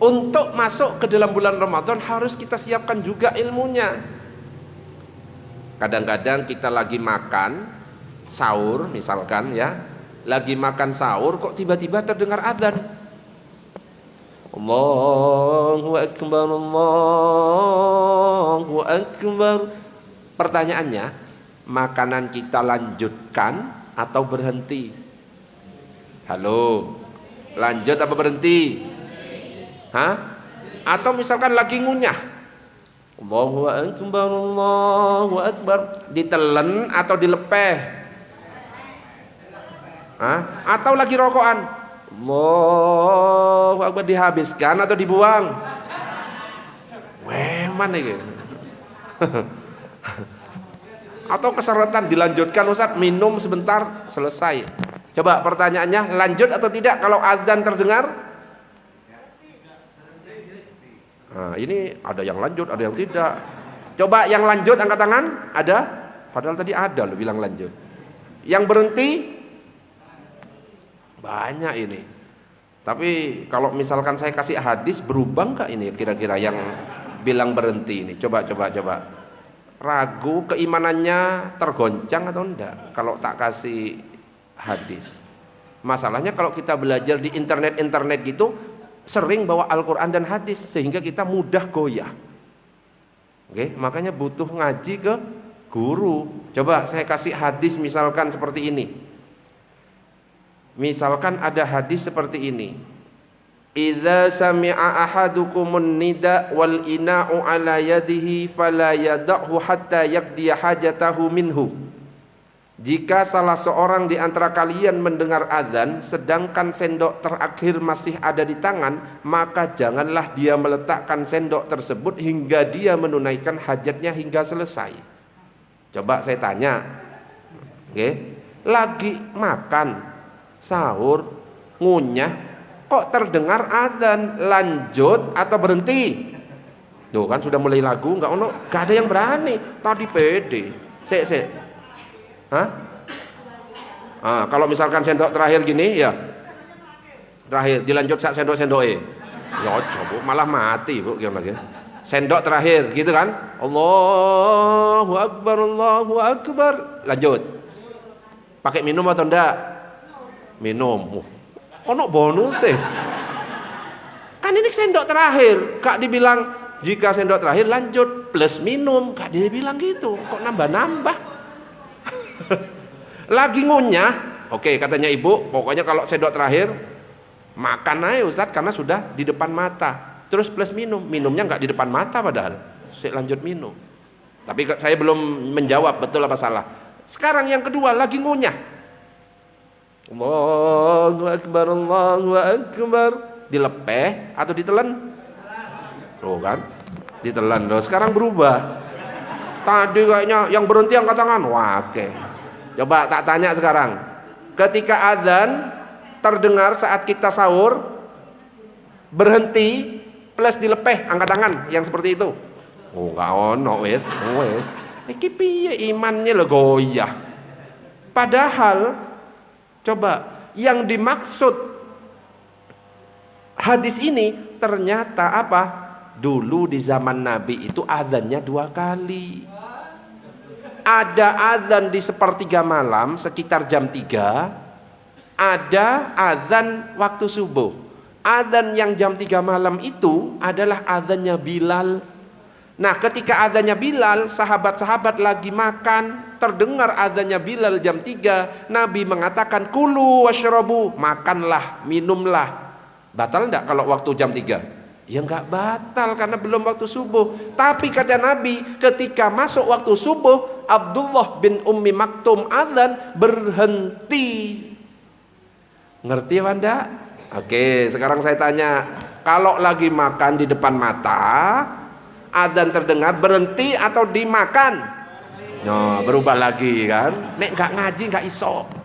untuk masuk ke dalam bulan Ramadan harus kita siapkan juga ilmunya. Kadang-kadang kita lagi makan sahur misalkan ya, lagi makan sahur kok tiba-tiba terdengar azan. Allahu akbar, Allahu akbar. Pertanyaannya, makanan kita lanjutkan atau berhenti? Halo, lanjut apa berhenti? Hah? Atau misalkan lagi ngunyah, Allahu akbar, Allahu akbar, ditelan atau dilepeh? Hah? Atau lagi rokokan, Allahu akbar, dihabiskan atau dibuang? Weh, mana ini? Atau keseretan dilanjutkan, Ustaz, minum sebentar selesai. Coba pertanyaannya, lanjut atau tidak kalau azan terdengar? Nah, ini ada yang lanjut, ada yang tidak. Coba yang lanjut angkat tangan, ada? Padahal tadi ada loh bilang lanjut. Yang berhenti banyak ini. Tapi kalau misalkan saya kasih hadis, berubah nggak ini kira-kira yang bilang berhenti ini? Coba. Ragu keimanannya tergoncang atau enggak kalau tak kasih hadis. Masalahnya kalau kita belajar di internet gitu, sering bawa Al-Quran dan hadis sehingga kita mudah goyah. Oke, makanya butuh ngaji ke guru. Coba saya kasih hadis misalkan seperti ini. Misalkan ada hadis seperti ini. Idza sami'a ahadukumun nida wal ina'u ala yadihi fala yada'hu hatta yaqdiya hajatahu minhu. Jika salah seorang di antara kalian mendengar azan sedangkan sendok terakhir masih ada di tangan, maka janganlah dia meletakkan sendok tersebut hingga dia menunaikan hajatnya hingga selesai. Coba saya tanya, lagi makan, sahur, ngunyah, kok terdengar azan, lanjut atau berhenti? Tuh kan sudah mulai lagu, gak ada yang berani. Tadi pede. Hah? Kalau misalkan sendok terakhir gini ya, terakhir dilanjut sak sendok-sendoke. Ya coba malah mati Bu lagi. Sendok terakhir gitu kan? Allahu akbar, Allahu akbar. Lanjut. Pakai minum atau enggak? Minum. Ono bonus kan ini sendok terakhir, kak dibilang jika sendok terakhir lanjut plus minum, kak dia bilang gitu, kok nambah lagi ngunyah. Oke, katanya ibu, pokoknya kalau sendok terakhir makan aja Ustaz karena sudah di depan mata, terus plus minumnya nggak di depan mata padahal saya lanjut minum. Tapi saya belum menjawab betul apa salah. Sekarang yang kedua lagi ngunyah, Allahu akbar, Allahu akbar, dilepeh atau ditelan? Tuh kan, ditelan loh. Sekarang berubah. Tadi kayaknya yang berhenti angkat tangan. Wah, oke. Coba tak tanya sekarang. Ketika azan terdengar saat kita sahur, berhenti plus dilepeh angkat tangan yang seperti itu. Oh, enggak ono wis. Iki piye imannya lho goyah. Padahal coba yang dimaksud hadis ini ternyata apa? Dulu di zaman Nabi itu azannya 2 kali. Ada azan di sepertiga malam sekitar jam 3. Ada azan waktu subuh. Azan yang jam 3 malam itu adalah azannya Bilal. Nah, ketika azannya Bilal, sahabat-sahabat lagi makan, terdengar azannya Bilal jam 3, Nabi mengatakan kulu washrabu, makanlah, minumlah. Batal enggak kalau waktu jam 3? Ya enggak batal karena belum waktu subuh. Tapi kata Nabi, ketika masuk waktu subuh, Abdullah bin Ummi Maktum azan, berhenti. Ngerti apa enggak? Oke, sekarang saya tanya, kalau lagi makan di depan mata, azan terdengar, berhenti atau dimakan? No, berubah lagi kan? Nek nggak ngaji nggak iso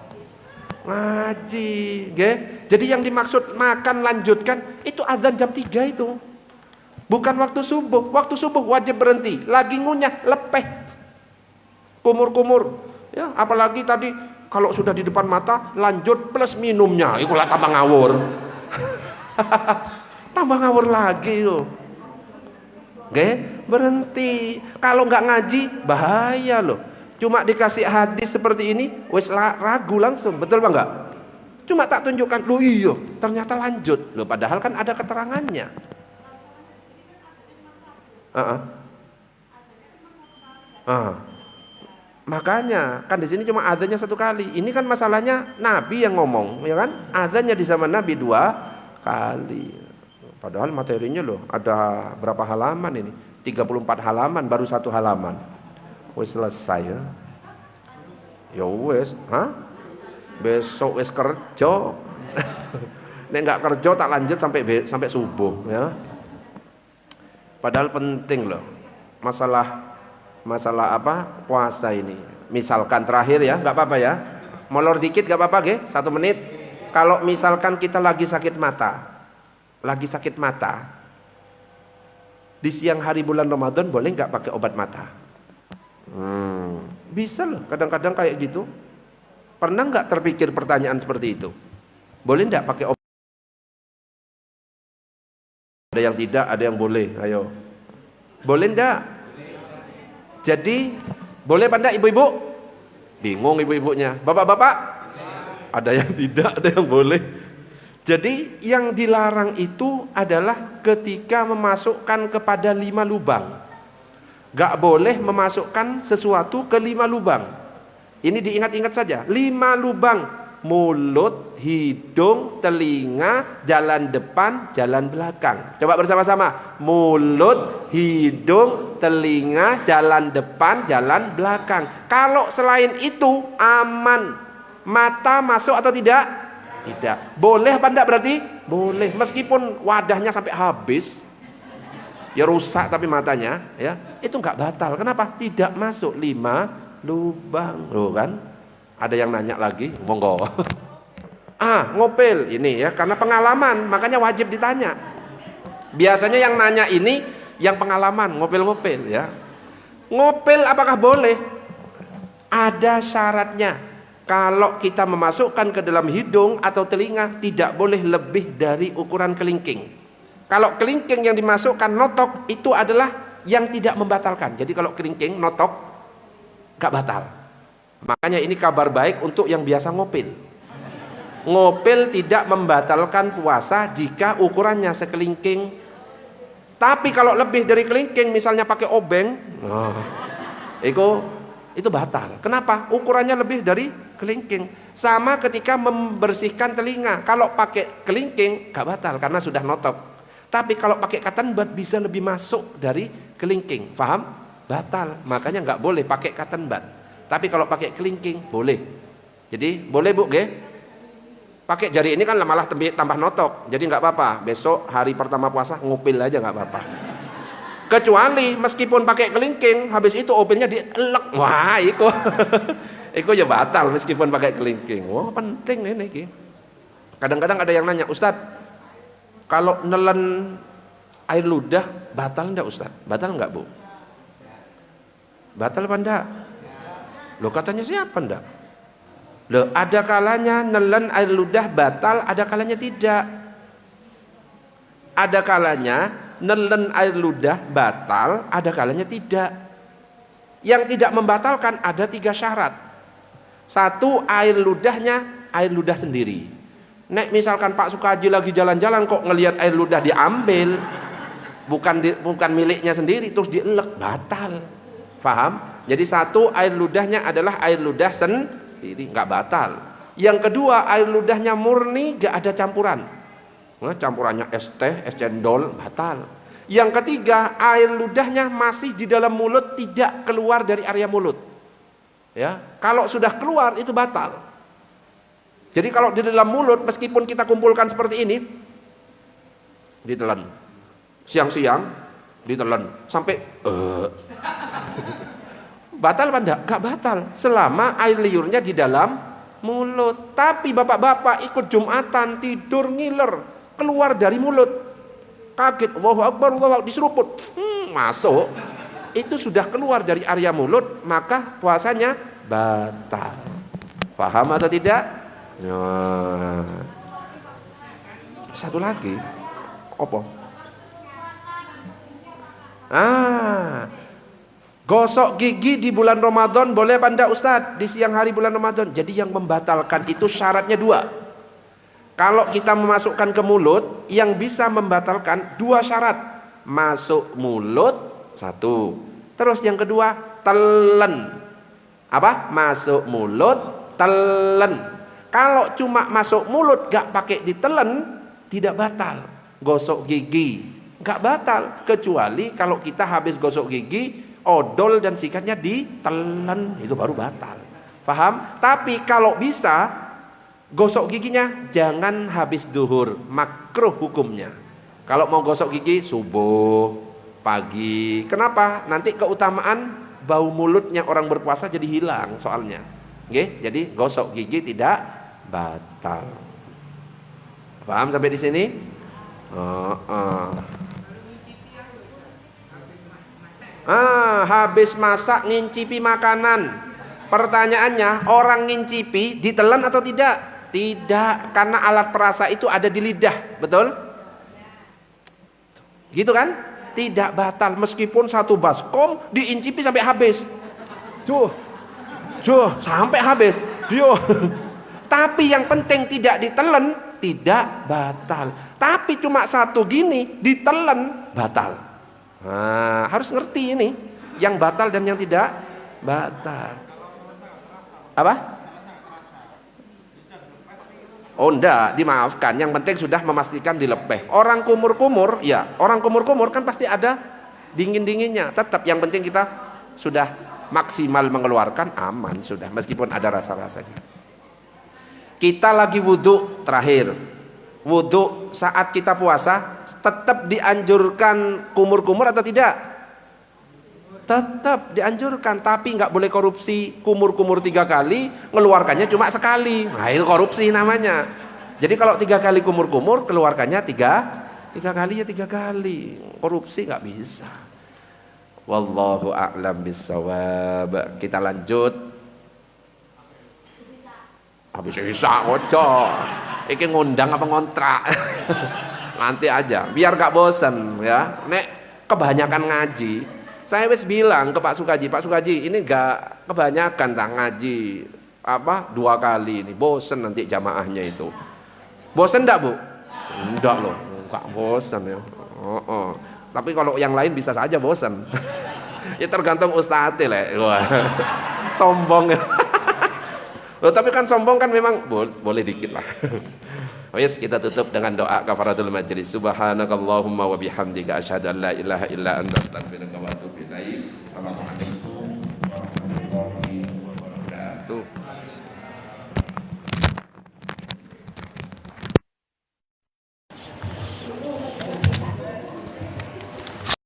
ngaji, okay? Jadi yang dimaksud makan lanjutkan itu azan jam 3 itu, bukan waktu subuh. Waktu subuh wajib berhenti. Lagi ngunyah lepeh, kumur-kumur, ya. Apalagi tadi kalau sudah di depan mata lanjut plus minumnya, itu lah tambah ngawur, tambah ngawur lagi tuh. Berhenti. Kalau nggak ngaji bahaya loh. Cuma dikasih hadis seperti ini wis ragu langsung, betul apa enggak? Cuma tak tunjukkan, loh iya, ternyata lanjut. Loh padahal kan ada keterangannya. Makanya kan di sini cuma azannya 1 kali. Ini kan masalahnya Nabi yang ngomong, ya kan? Azannya di zaman Nabi 2 kali. Padahal materinya loh ada berapa halaman ini? 34 halaman, baru 1 halaman. Wes selesai ya. Ya wes, besok wes kerja. Nek enggak kerja tak lanjut sampai subuh ya. Padahal penting loh. Masalah apa? Puasa ini. Misalkan terakhir ya, enggak apa-apa ya. Molor dikit enggak apa-apa nggih, 1 menit. Kalau misalkan kita lagi sakit mata. Di siang hari bulan Ramadan boleh enggak pakai obat mata? Bisa loh, kadang-kadang kayak gitu. Pernah enggak terpikir pertanyaan seperti itu? Boleh enggak pakai obat? Ada yang tidak, ada yang boleh. Ayo. Boleh enggak? Jadi boleh apa enggak ibu-ibu? Bingung ibu-ibunya. Bapak-bapak? Ada yang tidak, ada yang boleh. Jadi yang dilarang itu adalah ketika memasukkan kepada 5 lubang. Gak boleh memasukkan sesuatu ke 5 lubang. Ini diingat-ingat saja. 5 lubang. Mulut, hidung, telinga, jalan depan, jalan belakang. Coba bersama-sama. Mulut, hidung, telinga, jalan depan, jalan belakang. Kalau selain itu aman. Mata masuk atau tidak? Tidak. Boleh apa enggak berarti? Boleh. Meskipun wadahnya sampai habis, ya rusak tapi matanya, ya itu enggak batal. Kenapa? Tidak masuk 5 lubang. Loh kan? Ada yang nanya lagi, monggo. Ngopel ini ya, karena pengalaman, makanya wajib ditanya. Biasanya yang nanya ini yang pengalaman, ngopel-ngopel ya. Ngopel apakah boleh? Ada syaratnya. Kalau kita memasukkan ke dalam hidung atau telinga, tidak boleh lebih dari ukuran kelingking. Kalau kelingking yang dimasukkan notok, itu adalah yang tidak membatalkan. Jadi kalau kelingking notok, gak batal. Makanya ini kabar baik untuk yang biasa ngopil. Ngopil tidak membatalkan puasa jika ukurannya sekelingking. Tapi kalau lebih dari kelingking, misalnya pakai obeng, itu batal. Kenapa? Ukurannya lebih dari kelingking. Sama ketika membersihkan telinga. Kalau pakai kelingking, gak batal karena sudah notok. Tapi kalau pakai cotton bud bisa lebih masuk dari kelingking. Paham? Batal. Makanya gak boleh pakai cotton bud. Tapi kalau pakai kelingking boleh. Jadi boleh bu, ge? Pakai jari ini kan malah tambah notok. Jadi nggak apa-apa. Besok hari pertama puasa ngupil aja nggak apa-apa. Kecuali meskipun pakai kelingking, habis itu opilnya dielek. Wah, itu itu ya batal meskipun pakai kelingking. Wah, penting ini. Kadang-kadang ada yang nanya, Ustadz, kalau nelen air ludah batal enggak Ustadz? Batal enggak bu? Batal apa enggak? Loh katanya siapa enggak? Loh ada kalanya nelen air ludah batal, ada kalanya tidak. Ada kalanya nelen air ludah batal, ada kalanya tidak. Yang tidak membatalkan ada 3 syarat. 1, air ludahnya air ludah sendiri. Nek misalkan Pak Sukaji lagi jalan-jalan kok ngelihat air ludah diambil, bukan miliknya sendiri, terus dielek, batal. Paham? Jadi 1, air ludahnya adalah air ludah sendiri, nggak batal. Yang kedua, air ludahnya murni, nggak ada campuran. Campurannya es teh, es cendol, batal. Yang ketiga, air ludahnya masih di dalam mulut, tidak keluar dari area mulut. Ya, kalau sudah keluar itu batal. Jadi kalau di dalam mulut, meskipun kita kumpulkan seperti ini, ditelan. Siang-siang ditelan sampai batal apa enggak? Enggak batal selama air liurnya di dalam mulut. Tapi bapak-bapak ikut Jumatan tidur ngiler keluar dari mulut, kaget, Allahu Akbar, Allahu Akbar, diseruput, masuk, itu sudah keluar dari area mulut, maka puasanya batal. Paham atau tidak? Nah. Satu lagi apa? Gosok gigi di bulan Ramadan boleh apa enggak Ustadz? Di siang hari bulan Ramadan. Jadi yang membatalkan itu syaratnya 2. Kalau kita memasukkan ke mulut, yang bisa membatalkan 2 syarat. Masuk mulut 1. Terus yang kedua, telen. Apa? Masuk mulut, telen. Kalau cuma masuk mulut gak pakai ditelan, tidak batal. Gosok gigi gak batal, kecuali kalau kita habis gosok gigi, odol dan sikatnya ditelan, itu baru batal. Paham? Tapi kalau bisa gosok giginya jangan habis duhur, makruh hukumnya. Kalau mau gosok gigi subuh, pagi. Kenapa? Nanti keutamaan bau mulutnya orang berpuasa jadi hilang soalnya. Oke? Jadi gosok gigi tidak batal. Paham sampai di sini? Habis masak ngincipi makanan. Pertanyaannya, orang ngincipi ditelan atau tidak? Tidak, karena alat perasa itu ada di lidah, betul? Gitu kan? Tidak batal meskipun 1 baskom diincipi sampai habis. Sampai habis. Tapi yang penting tidak ditelan, tidak batal. Tapi cuma 1 gini ditelan, batal. Nah, harus ngerti ini, yang batal dan yang tidak batal. Apa? Oh enggak, dimaafkan. Yang penting sudah memastikan dilepeh. Orang kumur-kumur, ya, orang kumur-kumur kan pasti ada dingin-dinginnya. Tetap yang penting kita sudah maksimal mengeluarkan, aman sudah, meskipun ada rasa-rasanya. Kita lagi wudhu terakhir. Wudhu saat kita puasa tetap dianjurkan kumur-kumur atau tidak? Tetap dianjurkan, tapi nggak boleh korupsi. Kumur-kumur 3 kali, ngeluarkannya cuma sekali. Nah itu korupsi namanya. Jadi kalau 3 kali kumur-kumur, keluarkannya 3 kali ya 3 kali. Korupsi nggak bisa. Wallahu a'lam bissawab. Kita lanjut. Habis sisa ojo. Iki ngundang apa ngontrak? Nanti aja, biar gak bosen ya. Nek kebanyakan ngaji, saya wis bilang ke Pak Sukaji, ini gak kebanyakan tak ngaji 2 kali ini, bosen nanti jamaahnya itu. Bosen enggak Bu? Enggak loh, gak bosen ya. Tapi kalau yang lain bisa saja bosen. Ya tergantung ustadz lah. Sombong ya. Loh, tapi kan sombong kan memang boleh dikit lah. Oh yes, kita tutup dengan doa kafaratul majlis. Subhanakallahumma wa bihamdika asyhadu an la ilaha illa anta astaghfiruka wa